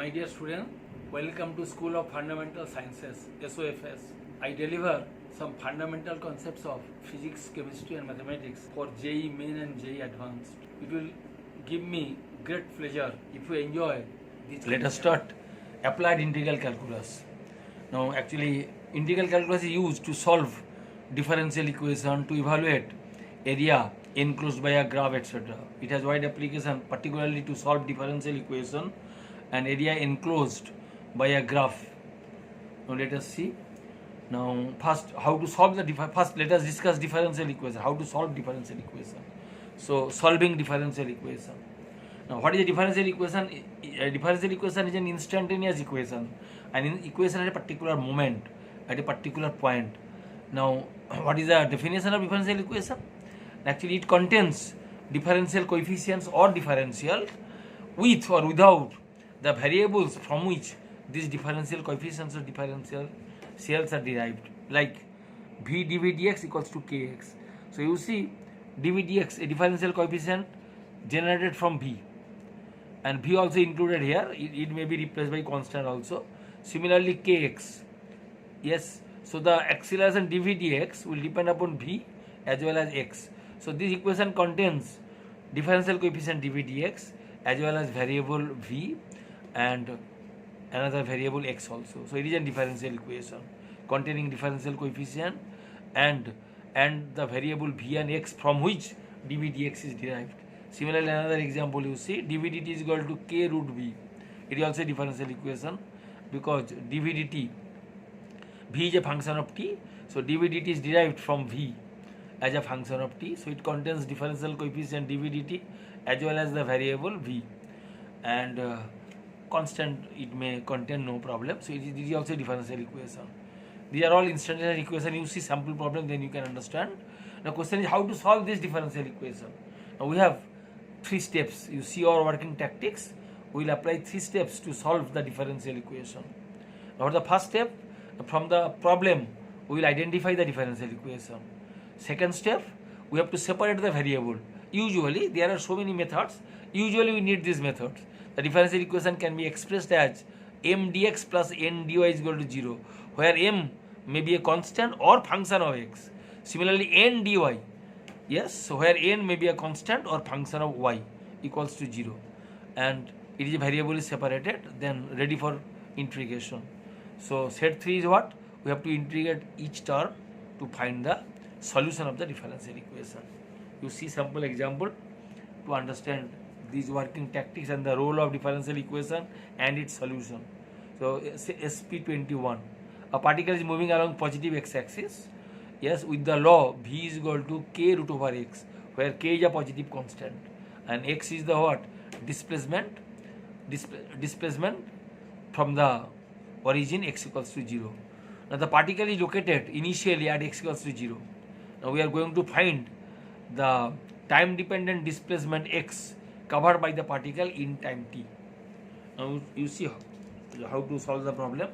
My dear student, welcome to School of Fundamental Sciences, SOFS. I deliver some fundamental concepts of physics, chemistry and mathematics for JEE Main and JEE Advanced. It will give me great pleasure if you enjoy this. Let us start applied integral calculus. Now actually integral calculus is used to solve differential equation, to evaluate area enclosed by a graph, etc. It has wide application, particularly to solve differential equation and area enclosed by a graph. Now let us see. Now first how to solve the first let us discuss differential equation, how to solve differential equation. So solving differential equation. Now what is a differential equation? A differential equation is an instantaneous equation, an equation at a particular moment, at a particular point. Now what is the definition of differential equation? Actually it contains differential coefficients or differential with or without the variables from which these differential coefficients or differential cells are derived, like v dv dx equals to kx. So you see dv dx, a differential coefficient generated from v, and v also included here. It may be replaced by constant also. Similarly kx, yes. So the acceleration dv dx will depend upon v as well as x. So this equation contains differential coefficient dv dx as well as variable v and another variable x also. So it is a differential equation containing differential coefficient and the variable v and x from which dv dx is derived. Similarly, another example you see, dv dt is equal to k root v. It is also a differential equation because dv dt, v is a function of t, so dv dt is derived from v as a function of t. So it contains differential coefficient dv dt as well as the variable v, and constant it may contain, no problem. So it is also a differential equation. These are all instantaneous equation. You see sample problem, then you can understand. Now question is how to solve this differential equation. Now we have 3 steps. You see our working tactics. We will apply 3 steps to solve the differential equation. Now the first step, from the problem we will identify the differential equation. Second step, we have to separate the variable. Usually there are so many methods. Usually we need these methods. The differential equation can be expressed as m dx plus n dy is equal to 0, where m may be a constant or function of x. Similarly n dy, yes, so where n may be a constant or function of y equals to 0, and it is a variable is separated, then ready for integration. So set 3 is what? We have to integrate each term to find the solution of the differential equation. You see sample example to understand these working tactics and the role of differential equation and its solution. So SP21, a particle is moving along positive x-axis, yes, with the law v is equal to k root over x, where k is a positive constant and x is the what? Displacement from the origin x equals to 0. Now the particle is located initially at x equals to 0. Now we are going to find the time dependent displacement x covered by the particle in time t. Now you see how to solve the problem.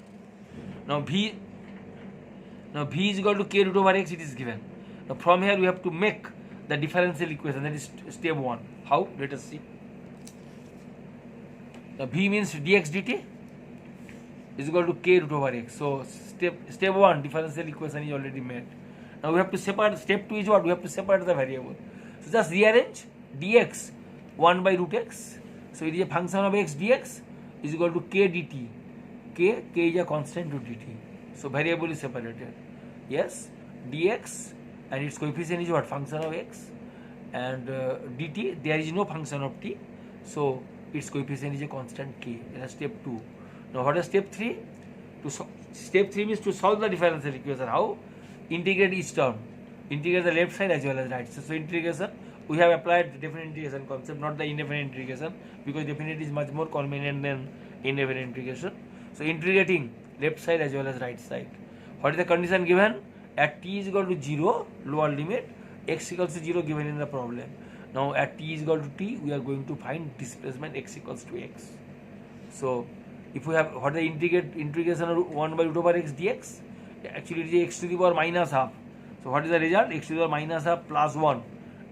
Now v is equal to k root over x, it is given. Now from here we have to make the differential equation, that is step 1. How? Let us see. Now v means dx dt is equal to k root over x. So step 1 differential equation is already made. Now we have to separate. Step 2 is what? We have to separate the variable. So just rearrange dx 1 by root x. So it is a function of x dx is equal to k dt. K is a constant to dt. So variable is separated. Yes, dx and its coefficient is what? Function of x, and dt, there is no function of t. So its coefficient is a constant k. That is step 2. Now what is step 3? Step 3 means to solve the differential equation. How? Integrate each term. Integrate the left side as well as right side. So integration, we have applied definite integration concept, not the indefinite integration, because definite is much more convenient than indefinite integration. So integrating left side as well as right side. What is the condition given? At t is equal to 0, lower limit, x equals to 0 given in the problem. Now at t is equal to t, we are going to find displacement x equals to x. So if we have, what is the integration of 1 by root over x dx? Actually it is x to the power minus half. So what is the result? X to the power minus half plus 1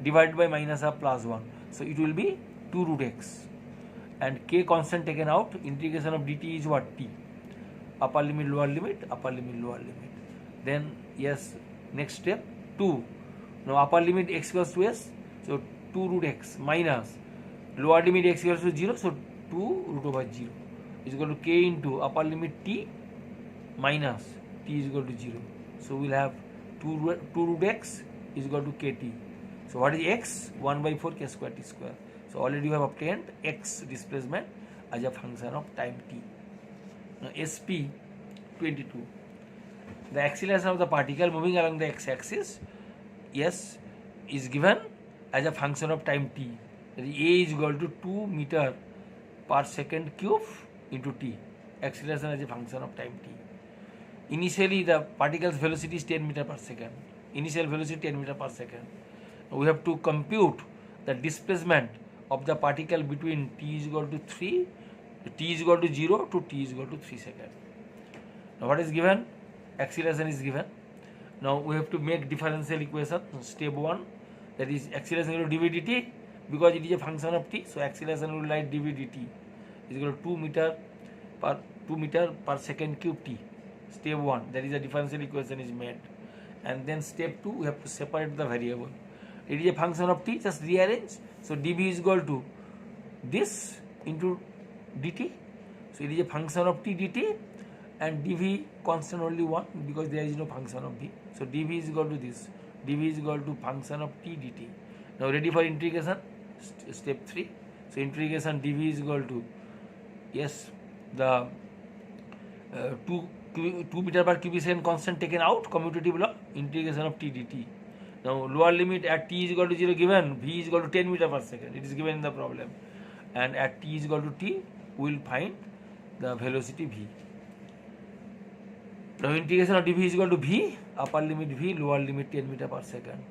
divided by minus half plus 1. So it will be 2 root x. and k constant taken out, integration of dt is what? T. Upper limit, lower limit, upper limit, lower limit. Then yes, next step 2. Now upper limit x equals to s, so 2 root x minus lower limit x equals to 0, so 2 root over 0 is equal to k into upper limit t minus t is equal to 0. So we will have 2 root x is equal to kt. So what is x? 1 by 4 k square t square. So already you have obtained x displacement as a function of time t. Now SP 22. The acceleration of the particle moving along the x-axis, yes, is given as a function of time t. That is a is equal to 2 meter per second cube into t. Acceleration as a function of time t. Initially the particle's velocity is 10 meter per second. Initial velocity 10 meter per second. We have to compute the displacement of the particle between t is equal to 3, t is equal to 0 to t is equal to 3 seconds. Now what is given? Acceleration is given. Now we have to make differential equation. Step 1, that is acceleration equal to dv dt, because it is a function of t, so acceleration will write dv dt is equal to 2 meter per second cube t. Step 1, that is a differential equation is made. And then step 2, we have to separate the variable. It is a function of t, just rearrange. So dv is equal to this into dt. So it is a function of t dt, and dv constant only 1 because there is no function of v. So dv is equal to this. dv is equal to function of t dt. Now ready for integration? Step 3. So integration dv is equal to, yes, the 2 meter per cubic second constant taken out, commutative law, integration of t dt. Now lower limit at t is equal to 0 given, v is equal to 10 meter per second. It is given in the problem. And at t is equal to t, we will find the velocity v. Now integration of dv is equal to v, upper limit v, lower limit 10 meter per second.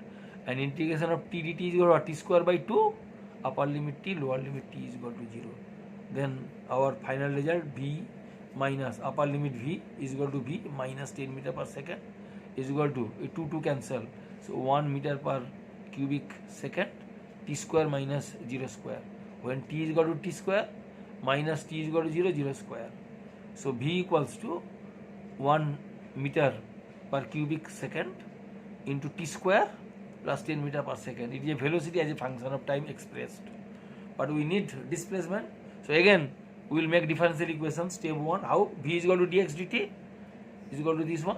And integration of t dt is equal to t square by 2, upper limit t, lower limit t is equal to 0. Then our final result v minus upper limit v is equal to v minus 10 meter per second is equal to 2 cancel. So 1 meter per cubic second, t square minus 0 square. When t is equal to t square minus t is equal to 0, 0 square. So v equals to 1 meter per cubic second into t square plus 10 meter per second. It is a velocity as a function of time expressed. But we need displacement. So again, we will make differential equation. Step 1, how? V is equal to dx dt is equal to this one.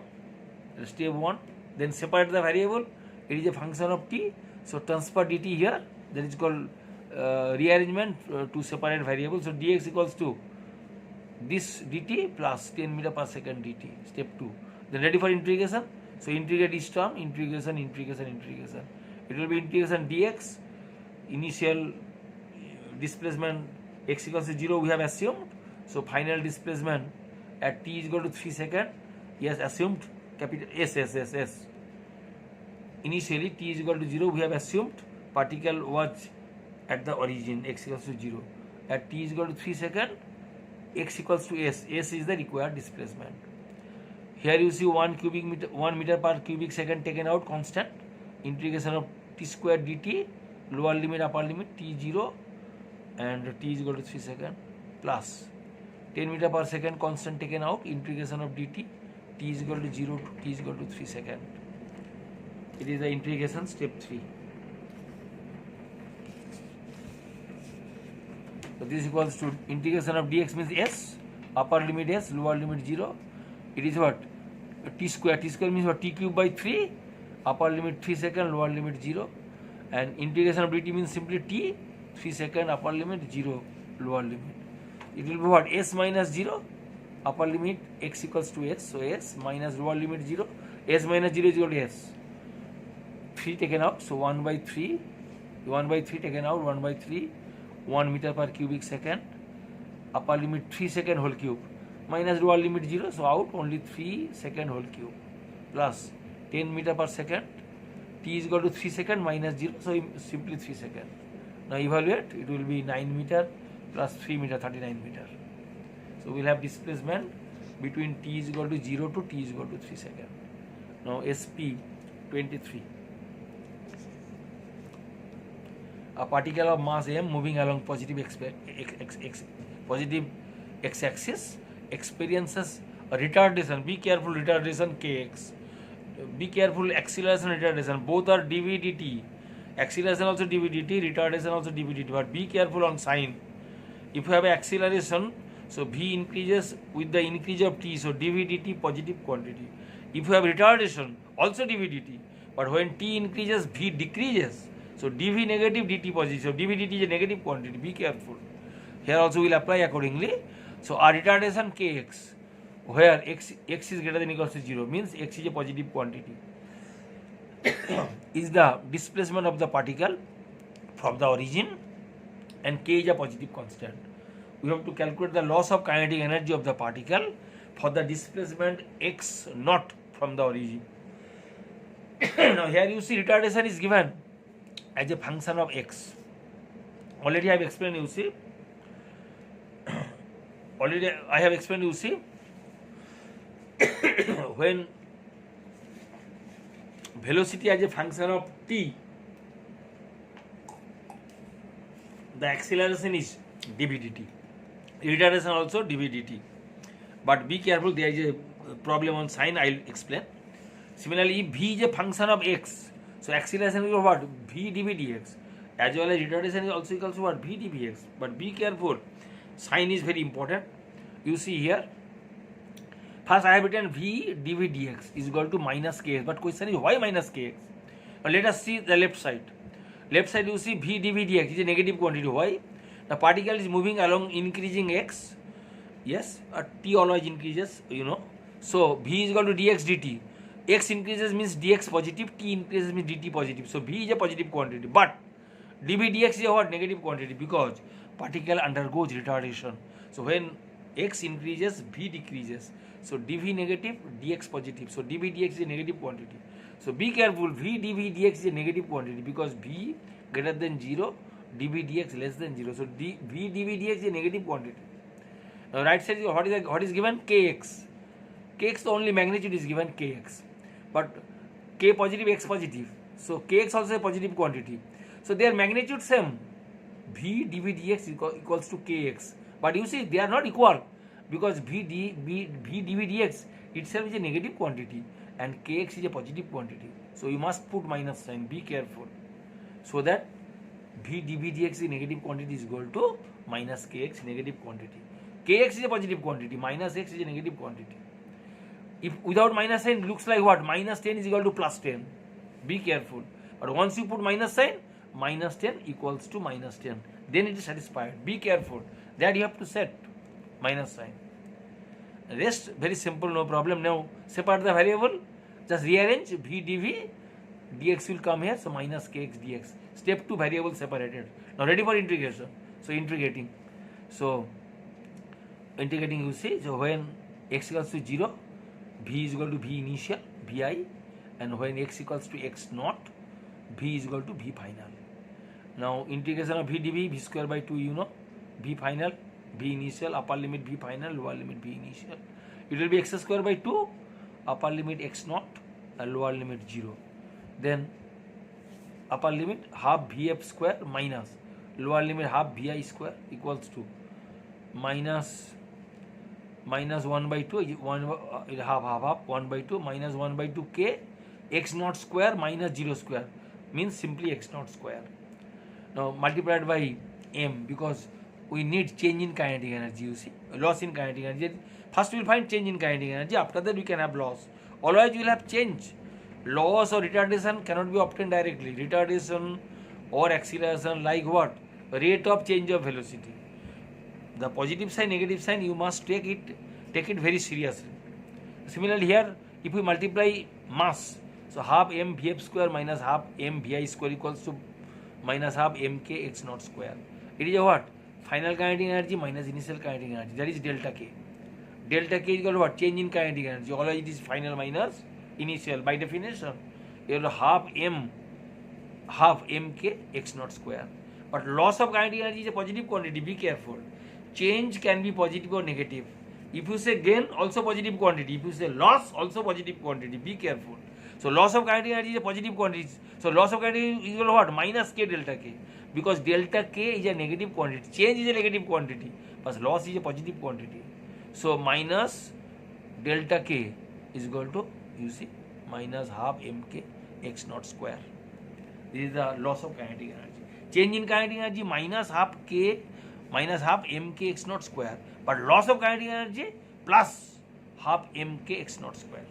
Step 1. Then separate the variable. It is a function of t. So transfer dt here. That is called rearrangement to separate variable. So dx equals to this dt plus 10 meter per second dt. Step 2. Then ready for integration. So integrate each term. Integration. It will be integration dx. Initial displacement x equals to 0 we have assumed. So final displacement at t is equal to 3 seconds. Yes, assumed capital S. Initially t is equal to 0 we have assumed particle was at the origin, x equals to 0. At t is equal to 3 seconds, x equals to s. S is the required displacement. Here you see 1 meter per cubic second taken out, constant. Integration of t square dt, lower limit, upper limit, t0 and t is equal to 3 seconds plus 10 meter per second constant taken out, integration of dt, t is equal to 0 to t is equal to 3 seconds. It is the integration step 3. So this equals to integration of dx means s, upper limit s, lower limit 0. It is what? T square. T square means what? T cube by 3, upper limit 3 seconds, lower limit 0. And integration of dt means simply t, 3 seconds, upper limit 0, lower limit. It will be what? S minus 0, upper limit x equals to s. So s minus lower limit 0. S minus 0 is equal to s. 3 taken out. So 1 by 3 taken out, 1 by 3, 1 meter per cubic second, upper limit 3 second whole cube, minus lower limit 0, so out only 3 second whole cube, plus 10 meter per second, t is equal to 3 second minus 0, so simply 3 second. Now evaluate, it will be 9 meter plus 3 meter, 39 meter. So we will have displacement between t is equal to 0 to t is equal to 3 second. Now SP 23. a particle of mass m moving along positive x-axis experiences a retardation. Be careful, retardation kx. Be careful, acceleration, retardation. Both are dv dt. Acceleration also dv dt, retardation also dv dt. But be careful on sign. If you have acceleration, so v increases with the increase of t, so dv dt positive quantity. If you have retardation, also dv dt. But when t increases, v decreases. So dv negative, dt positive. So dv dt is a negative quantity. Be careful. Here also we will apply accordingly. So our retardation kx, where x is greater than or equal to 0, means x is a positive quantity, is the displacement of the particle from the origin, and k is a positive constant. We have to calculate the loss of kinetic energy of the particle for the displacement x naught from the origin. Now here you see retardation is given as a function of x. Already I have explained, you see. Already I have explained, you see. When velocity as a function of t, the acceleration is dv dt. Retardation also dv dt. But be careful, there is a problem on sign, I will explain. Similarly, if v is a function of x, so acceleration is what? V dv dx. As well as retardation is also equal to what? V dv x. But be careful, sign is very important. You see here, first I have written v dv dx is equal to minus kx. But question is why minus kx? Now let us see the left side. Left side you see v dv dx is a negative quantity. Why? The particle is moving along increasing x. Yes, t always increases, you know. So v is equal to dx dt. X increases means dx positive, t increases means dt positive. So v is a positive quantity. But dv dx is a what? Negative quantity, because particle undergoes retardation. So when x increases, v decreases. So dv negative, dx positive. So dv dx is a negative quantity. So be careful, v dv dx is a negative quantity, because v greater than 0, dv dx less than 0. So v dv dx is a negative quantity. Now right side, what is given? Kx. Kx, the only magnitude is given kx. But k positive, x positive. So kx also a positive quantity. So their magnitude same. V dv dx equals to kx. But you see, they are not equal, because v dv dx itself is a negative quantity and kx is a positive quantity. So you must put minus sign. Be careful, so that v dv dx is a negative quantity is equal to minus kx negative quantity. Kx is a positive quantity, minus x is a negative quantity. If without minus sign, looks like what? Minus 10 is equal to plus 10. Be careful. But once you put minus sign, minus 10 equals to minus 10. Then it is satisfied. Be careful. That you have to set minus sign. Rest very simple, no problem. Now separate the variable. Just rearrange v dv dx will come here. So minus kx dx. Step 2, variable separated. Now ready for integration. So integrating. So integrating, you see. So when x equals to 0, v is equal to v initial, vi, and when x equals to x naught, v is equal to v final. Now integration of v dv, v square by 2, you know, v final, v initial, upper limit v final, lower limit v initial. It will be x square by 2, upper limit x naught, and lower limit 0. Then upper limit half vf square minus lower limit half vi square equals to minus 1 by 2, half 1 by 2 minus 1 by 2 k x naught square minus 0 square, means simply x naught square. Now multiplied by m, because we need change in kinetic energy, you see, loss in kinetic energy. First we will find change in kinetic energy, after that we can have loss. Otherwise we will have change. Loss or retardation cannot be obtained directly. Retardation or acceleration, like what? Rate of change of velocity. The positive sign, negative sign, you must take it very seriously. Similarly here, if we multiply mass, so half m vf square minus half m vi square equals to minus half mk x naught square. It is a what? Final kinetic energy minus initial kinetic energy. That is delta k. Delta k is equal to what? Change in kinetic energy. Always it is final minus initial. By definition, you have half mk x naught square. But loss of kinetic energy is a positive quantity. Be careful. Change can be positive or negative. If you say gain, also positive quantity. If you say loss, also positive quantity. Be careful. So loss of kinetic energy is a positive quantity. So loss of kinetic energy is equal to what? Minus k delta k. because delta K is a negative quantity. Change is a negative quantity, but loss is a positive quantity. So minus delta K is equal to, you see, minus half mk x naught square. This is the loss of kinetic energy. Change in kinetic energy minus half k minus half mk x naught square, but loss of kinetic energy plus half mk x naught square.